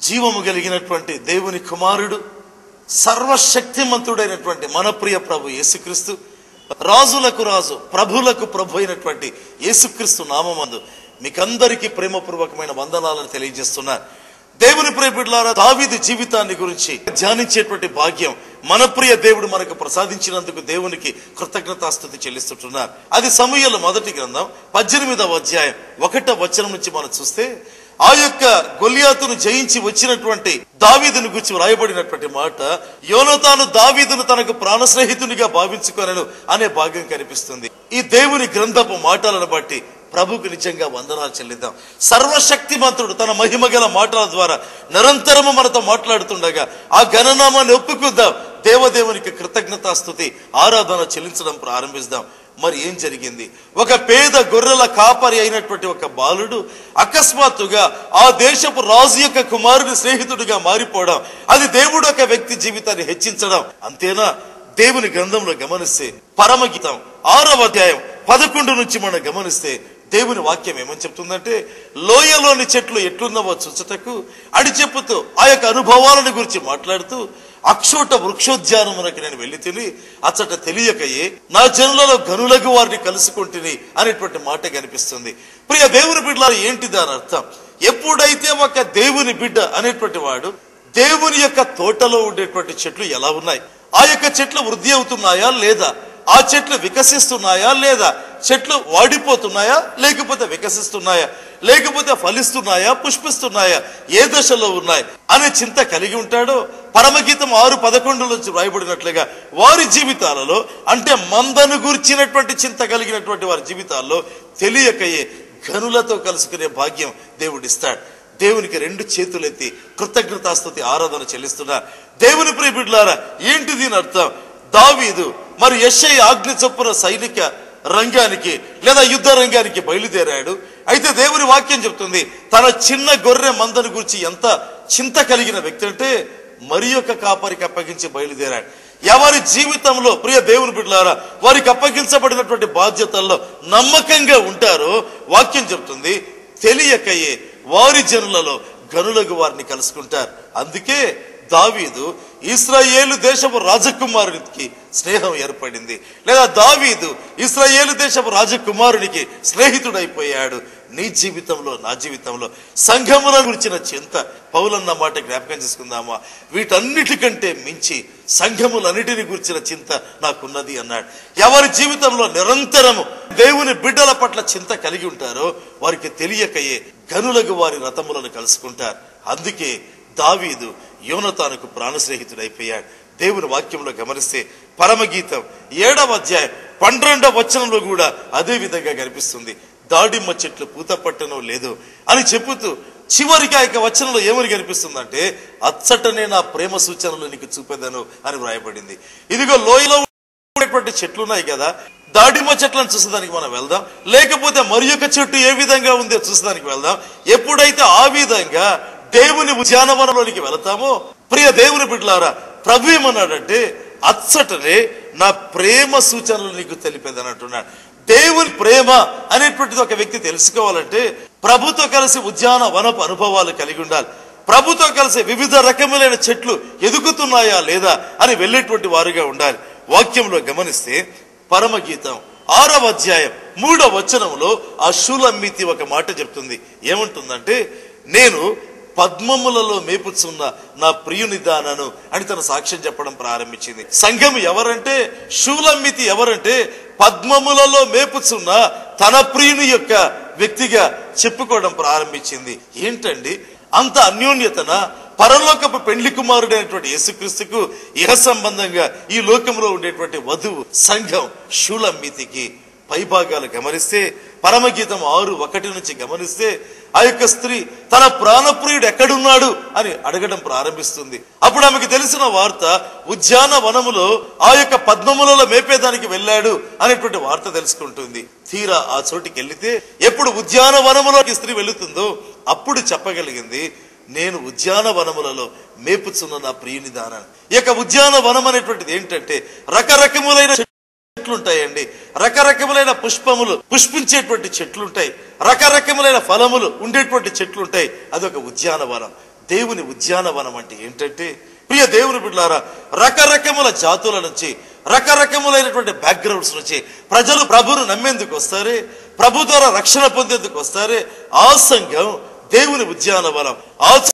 జీవము కలిగినటువంటి దేవుని కుమారుడు, సర్వశక్తిమంతుడైనటువంటి మన ప్రియ ప్రభు యేసుక్రీస్తు, రాజులకు రాజు ప్రభులకు ప్రభు అయినటువంటి యేసుక్రీస్తు నామమందు మీకందరికీ ప్రేమపూర్వకమైన వందనాలను తెలియజేస్తున్నారు. దేవుని ప్రియ బిడ్డలారా, దావీదు జీవితాన్ని గురించి ధ్యానించేటువంటి భాగ్యం మన ప్రియ దేవుడు మనకు ప్రసాదించినందుకు దేవునికి కృతజ్ఞతాస్తుతి చెల్లిస్తుంటున్నారు. అది సమూయేలు మొదటి గ్రంథం 18వ అధ్యాయం 1వ వచనం నుంచి మనం చూస్తే, ఆ యొక్క గొలియాతును జయించి వచ్చినటువంటి దావీదును గురించి వ్రాయబడినటువంటి మాట, యోనాతాను దావీదును తనకు ప్రాణ స్నేహితునిగా భావించుకొనెను అనే భాగం కనిపిస్తుంది. ఈ దేవుని గ్రంథపు మాటలను బట్టి ప్రభుకు నిజంగా వందనాలు చెల్లిద్దాం. సర్వశక్తిమంతుడు తన మహిమ గల మాటల ద్వారా నిరంతరము మనతో మాట్లాడుతుండగా ఆ ఘననామాన్ని ఒప్పుకుందాం. దేవదేవునికి కృతజ్ఞతాస్తుతి ఆరాధన చెల్లించడం ప్రారంభిస్తాం. మరి ఏం జరిగింది? ఒక పేద గొర్రెల కాపరి అయినటువంటి ఒక బాలుడు అకస్మాత్తుగా ఆ దేశపు రాజు యొక్క కుమారుని స్నేహితుడిగా మారిపోవడం, అది దేవుడు ఒక వ్యక్తి జీవితాన్ని హెచ్చించడం. అంతేనా? దేవుని గ్రంథంలో గమనిస్తే పరమగీతం 6వ అధ్యాయం 11 నుంచి మనం గమనిస్తే దేవుని వాక్యం ఏమని చెప్తుందంటే, లోయలోని చెట్లు ఎట్లున్నవో చూచుటకు అడి చెప్పుతూ ఆ యొక్క అనుభవాలను గురించి మాట్లాడుతూ, అక్షోట వృక్షోద్యానమునకు నేను వెళ్ళి తిని అచ్చట తెలియకయే నా జనులలో గనులకు వారిని కలుసుకుంటుని అనేటువంటి మాట కనిపిస్తుంది. ప్రియ దేవుని బిడ్డలారా, ఏంటి దాని అర్థం? ఎప్పుడైతే ఒక దేవుని బిడ్డ అనేటువంటి వాడు దేవుని యొక్క తోటలో ఉండేటువంటి చెట్లు ఎలా ఉన్నాయి, ఆ యొక్క చెట్లు వృద్ధి అవుతున్నాయా లేదా, ఆ చెట్లు వికసిస్తున్నాయా లేదా, చెట్లు వాడిపోతున్నాయా లేకపోతే వికసిస్తున్నాయా, లేకపోతే ఫలిస్తున్నాయా పుష్పిస్తున్నాయా, ఏ దశలో ఉన్నాయి అనే చింత కలిగి ఉంటాడో, పరమగీతం 6:11 నుంచి రాయబడినట్లుగా వారి జీవితాలలో, అంటే మందను గూర్చినటువంటి చింత కలిగినటువంటి వారి జీవితాల్లో తెలియకయే గనులతో కలుసుకునే భాగ్యం దేవుడిస్తాడు. దేవునికి 2 చేతులెత్తి కృతజ్ఞతాస్తుతి ఆరాధన చెల్లిస్తున్నారు. దేవుని ప్రియ బిడ్డలారా, ఏంటి దీని అర్థం? దావీదు మరి యెషయి ఆజ్ఞ చొప్పున సైనిక రంగానికి లేదా యుద్ధ రంగానికి బయలుదేరాడు. అయితే దేవుని వాక్యం చెప్తుంది, తన చిన్న గొర్రె మందను గురించి ఎంత చింత కలిగిన వ్యక్తి అంటే మరి యొక్క కాపరికి అప్పగించి బయలుదేరాడు. ఎవరి జీవితంలో ప్రియ దేవుని బిడ్డలారా వారికి అప్పగించబడినటువంటి బాధ్యతల్లో నమ్మకంగా ఉంటారో వాక్యం చెప్తుంది, తెలియకయే వారి జనులలో గనులకు వారిని కలుసుకుంటారు. అందుకే దావీదు ఇశ్రాయేలు దేశపు రాజకుమారునికి స్నేహం ఏర్పడింది, లేదా దావీదు ఇశ్రాయేలు దేశపు రాజకుమారునికి స్నేహితుడైపోయాడు. నీ జీవితంలో నా జీవితంలో సంఘముల గురించిన చింత, పౌలన్న మాట జ్ఞాపకం చేసుకుందామా, వీటన్నిటికంటే మించి సంఘములన్నిటిని గురించిన చింత నాకున్నది అన్నాడు. ఎవరి జీవితంలో నిరంతరము దేవుని బిడ్డల పట్ల చింత కలిగి ఉంటారో వారికి తెలియకయే గనులకు వారి రథములను కలుసుకుంటారు. అందుకే దావీదు యోనాతానుకు ప్రాణ స్నేహితుడైపోయాడు. దేవుని వాక్యంలో గమనిస్తే పరమగీతం 7వ అధ్యాయం 12వ వచనంలో కూడా అదే విధంగా కనిపిస్తుంది. దాడిమ్మ చెట్లు పూత పట్టనో లేదు అని చెబుతూ చివరికి ఆ యొక్క వచనంలో ఏమని కనిపిస్తుందంటే, అచ్చటనే నా ప్రేమ సూచనలు నీకు చూపెదను అని వ్రాయబడింది. ఇదిగో లోయలో ఉండేటువంటి చెట్లు ఉన్నాయి కదా, దాడిమ్మ చెట్లను చూసేదానికి మనం వెళ్దాం, లేకపోతే మరి యొక్క చెట్టు ఏ విధంగా ఉందో చూసేదానికి వెళ్దాం. ఎప్పుడైతే ఆ విధంగా దేవుని ఉద్యానవనంలోనికి వెళతామో, ప్రియ దేవుని బిడ్డలారా, ప్రభు ఏమన్నాడంటే, అచ్చటనే నా ప్రేమ సూచనలు నీకు తెలిపేదని అంటున్నాడు. దేవుని ప్రేమ అనేటువంటిది ఒక వ్యక్తి తెలుసుకోవాలంటే ప్రభుతో కలిసి ఉద్యానవనపు అనుభవాలు కలిగి ఉండాలి. ప్రభుతో కలిసి వివిధ రకములైన చెట్లు ఎదుగుతున్నాయా లేదా అని వెళ్ళేటువంటి వారుగా ఉండాలి. వాక్యంలో గమనిస్తే పరమగీతం 6వ అధ్యాయం 3వ వచనంలో ఆ షూలమ్మితి ఒక మాట చెప్తుంది. ఏమంటుందంటే, నేను పద్మములలో మేపుచున్న నా ప్రియుని దానను అని తన సాక్ష్యం చెప్పడం ప్రారంభించింది. సంఘం ఎవరంటే, షూలమ్మితి ఎవరంటే పద్మములలో మేపుచున్న తన ప్రియుని యొక్క వ్యక్తిగా చెప్పుకోవడం ప్రారంభించింది. ఏంటండి అంత అన్యోన్యతన? పరలోకపు పెండ్లి కుమారుడైనటువంటి యేసుక్రీస్తుకు ఇహ సంబంధంగా ఈ లోకంలో ఉండేటువంటి వధువు సంఘం షూలమ్మితికి పైభాగాలు గమనిస్తే, పరమగీతం 6:1 నుంచి గమనిస్తే, ఆ యొక్క స్త్రీ తన ప్రాణప్రియుడు ఎక్కడున్నాడు అని అడగడం ప్రారంభిస్తుంది. అప్పుడు ఆమెకు తెలిసిన వార్త, ఉద్యానవనములో ఆ యొక్క పద్మములలో మేపేదానికి వెళ్ళాడు అనేటువంటి వార్త తెలుసుకుంటుంది. తీరా ఆ చోటికి వెళితే, ఎప్పుడు ఉద్యానవనములోకి స్త్రీ వెళుతుందో అప్పుడు చెప్పగలిగింది, నేను ఉద్యానవనములలో మేపుచున్న నా ప్రియుని దానని. ఈ యొక్క ఉద్యానవనం అనేటువంటిది ఏంటంటే రకరకములైన చెట్లుంటాయండి, రకరకములైన పుష్పములు పుష్పించేటువంటి చెట్లుంటాయి, రకరకములైన ఫలములు ఉండేటువంటి చెట్లుంటాయి. అదొక ఉద్యానవనం. దేవుని ఉద్యానవనం అంటే ఏంటంటే, ప్రియ దేవుని బిడ్డలారా, రకరకముల జాతుల నుంచి, రకరకములైనటువంటి బ్యాక్గ్రౌండ్స్ నుంచి ప్రజలు ప్రభువును నమ్మేందుకు వస్తారే, ప్రభు ద్వారా రక్షణ పొందేందుకు వస్తారే. ఆ సంఘం దేవుని ఉద్యానవనం. ఆ